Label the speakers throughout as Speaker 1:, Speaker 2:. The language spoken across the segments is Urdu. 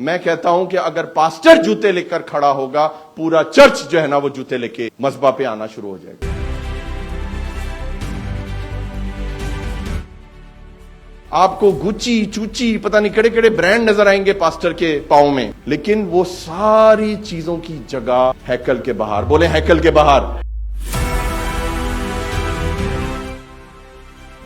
Speaker 1: میں کہتا ہوں کہ اگر پاسٹر جوتے لے کر کھڑا ہوگا پورا چرچ جو ہے نا وہ جوتے لے کے مذبح پہ آنا شروع ہو جائے گا۔ آپ کو گچی چوچی پتہ نہیں کڑے کڑے برانڈ نظر آئیں گے پاسٹر کے پاؤں میں، لیکن وہ ساری چیزوں کی جگہ ہیکل کے باہر، بولیں ہیکل کے باہر۔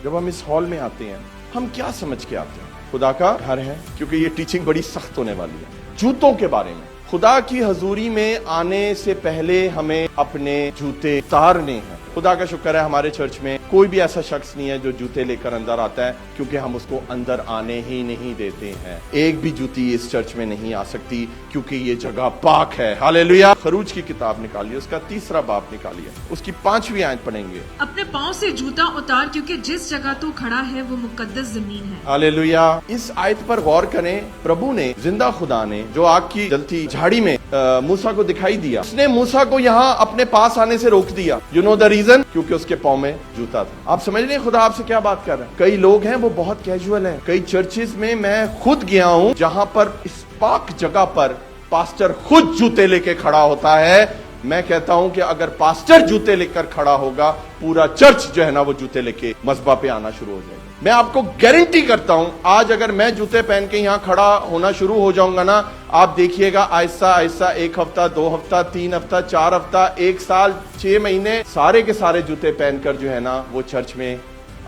Speaker 1: جب ہم اس ہال میں آتے ہیں ہم کیا سمجھ کے آتے ہیں؟ خدا کا گھر ہے، کیونکہ یہ ٹیچنگ بڑی سخت ہونے والی ہے جوتوں کے بارے میں۔ خدا کی حضوری میں آنے سے پہلے ہمیں اپنے جوتے اتارنے ہیں۔ خدا کا شکر ہے ہمارے چرچ میں کوئی بھی ایسا شخص نہیں ہے جو جوتے لے کر اندر آتا ہے، کیونکہ ہم اس کو اندر آنے ہی نہیں دیتے ہیں۔ ایک بھی جوتی اس چرچ میں نہیں آ سکتی کیونکہ یہ جگہ پاک ہے۔ ہاللیلویا۔ خروج کی کتاب نکالیے، اس کا 3 باب نکالیے، اس کی 5ویں آیت پڑھیں گے۔
Speaker 2: اپنے پاؤں سے جوتا اتار، کیونکہ جس جگہ تو کھڑا ہے وہ مقدس زمین ہے۔
Speaker 1: ہاللیلویا۔ اس آیت پر غور کریں۔ پربھو نے، زندہ خدا نے، جو آگ کی جلتی جھاڑی میں موسیٰ کو دکھائی دیا، اس نے موسیٰ کو یہاں اپنے پاس آنے سے روک دیا۔ You know the reason? کیونکہ اس کے پاؤں میں جوتا تھا۔ آپ سمجھ رہے ہیں خدا آپ سے کیا بات کر رہا ہے؟ کئی لوگ ہیں وہ بہت کیجول ہیں۔ کئی چرچز میں خود گیا ہوں جہاں پر اس پاک جگہ پر پاسٹر خود جوتے لے کے کھڑا ہوتا ہے۔ میں کہتا ہوں کہ اگر پاسٹر جوتے لے کر کھڑا ہوگا پورا چرچ جو ہے نا وہ جوتے لے کے مذبح پہ آنا شروع ہو جائے گا۔ میں آپ کو گارنٹی کرتا ہوں آج اگر میں جوتے پہن کے یہاں کھڑا ہونا شروع ہو جاؤں گا نا، آپ دیکھیے گا آہستہ آہستہ 1 ہفتہ 2 ہفتہ 3 ہفتہ 4 ہفتہ 1 سال 6 مہینے سارے کے سارے جوتے پہن کر جو ہے نا وہ چرچ میں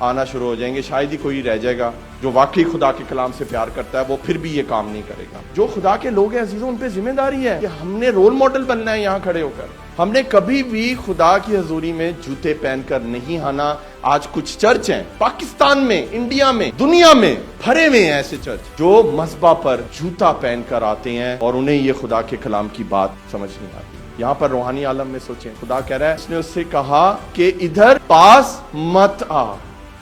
Speaker 1: آنا شروع ہو جائیں گے۔ شاید ہی کوئی رہ جائے گا جو واقعی خدا کے کلام سے پیار کرتا ہے، وہ پھر بھی یہ کام نہیں کرے گا۔ جو خدا کے لوگ ہیں عزیزوں، ان پہ ذمہ داری ہے کہ ہم نے رول ماڈل بننا ہے یہاں کھڑے ہو کر۔ ہم نے کبھی بھی خدا کی حضوری میں جوتے پہن کر نہیں آنا۔ آج کچھ چرچ ہیں پاکستان میں، انڈیا میں، دنیا میں بھرے ہوئے ہیں ایسے چرچ جو مذبح پر جوتا پہن کر آتے ہیں اور انہیں یہ خدا کے کلام کی بات سمجھ نہیں آتی۔ یہاں پر روحانی عالم میں سوچیں، خدا کہہ رہا ہے، اس نے اس سے کہا کہ ادھر پاس مت آ۔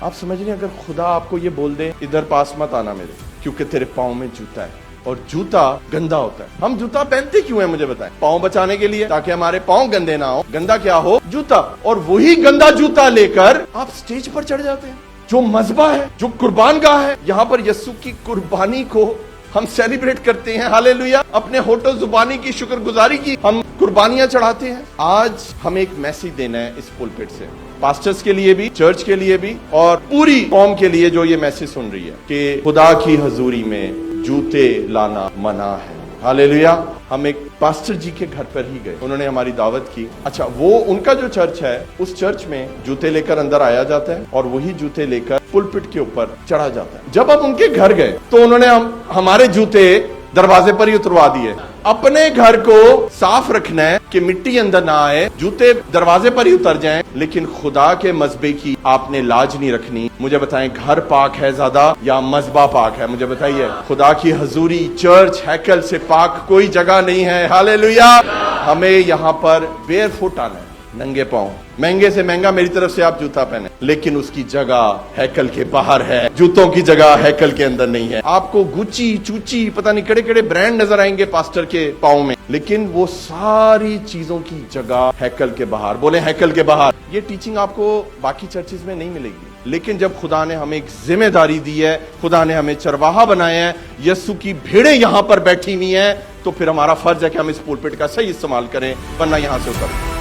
Speaker 1: آپ سمجھ رہے ہیں اگر خدا آپ کو یہ بول دے ادھر پاس مت آنا میرے، کیونکہ تیرے پاؤں میں جوتا ہے، اور جوتا گندا ہوتا ہے۔ ہم جوتا پہنتے کیوں ہیں مجھے بتائیں؟ پاؤں بچانے کے لیے، تاکہ ہمارے پاؤں گندے نہ ہو۔ گندا کیا ہو؟ جوتا۔ اور وہی گندا جوتا لے کر آپ سٹیج پر چڑھ جاتے ہیں۔ جو مذبح ہے، جو قربان گاہ ہے، یہاں پر یسوع کی قربانی کو ہم سیلیبریٹ کرتے ہیں۔ ہاللیلویا۔ اپنے ہونٹوں زبانی کی شکر گزاری کی ہم قربانیاں چڑھاتے ہیں۔ آج ہمیں ایک میسیج دینا ہے اس پلپٹ سے، پاسٹرز کے لیے بھی، چرچ کے لیے بھی، اور پوری قوم کے لیے جو یہ میسیج سن رہی ہے کہ خدا کی حضوری میں جوتے لانا منع ہے۔ ہاللیلویا۔ ہم ایک پاسٹر جی کے گھر پر ہی گئے، انہوں نے ہماری دعوت کی۔ اچھا، وہ ان کا جو چرچ ہے اس چرچ میں جوتے لے کر اندر آیا جاتا ہے اور وہی جوتے لے کر پلپٹ کے اوپر چڑھا جاتا ہے۔ جب ہم ان کے گھر گئے تو انہوں نے ہمارے جوتے دروازے پر ہی اتروا دیے۔ اپنے گھر کو صاف رکھنا ہے کہ مٹی اندر نہ آئے، جوتے دروازے پر ہی اتر جائیں، لیکن خدا کے مذبح کی آپ نے لاج نہیں رکھنی۔ مجھے بتائیں گھر پاک ہے زیادہ یا مذبح پاک ہے؟ مجھے بتائیے۔ خدا کی حضوری، چرچ، ہیکل سے پاک کوئی جگہ نہیں ہے۔ ہاللیلویا۔ ہمیں یہاں پر بیئر فٹ آنا ہے، ننگے پاؤں۔ مہنگے سے مہنگا میری طرف سے آپ جوتا پہنے، لیکن اس کی جگہ ہیکل کے باہر ہے، جوتوں کی جگہ ہیکل کے اندر نہیں ہے۔ آپ کو گچی چوچی پتہ نہیں کڑے کڑے برانڈ نظر آئیں گے پاسٹر کے پاؤں میں، لیکن وہ ساری چیزوں کی جگہ ہیکل کے باہر، بولیں ہیکل کے باہر۔ یہ ٹیچنگ آپ کو باقی چرچز میں نہیں ملے گی، لیکن جب خدا نے ہمیں ایک ذمہ داری دی ہے، خدا نے ہمیں چرواہا بنایا ہے، یسوع کی بھیڑیں یہاں پر بیٹھی ہوئی ہیں، تو پھر ہمارا فرض ہے کہ ہم اس پلپٹ کا صحیح استعمال کریں، ورنہ یہاں سے اتر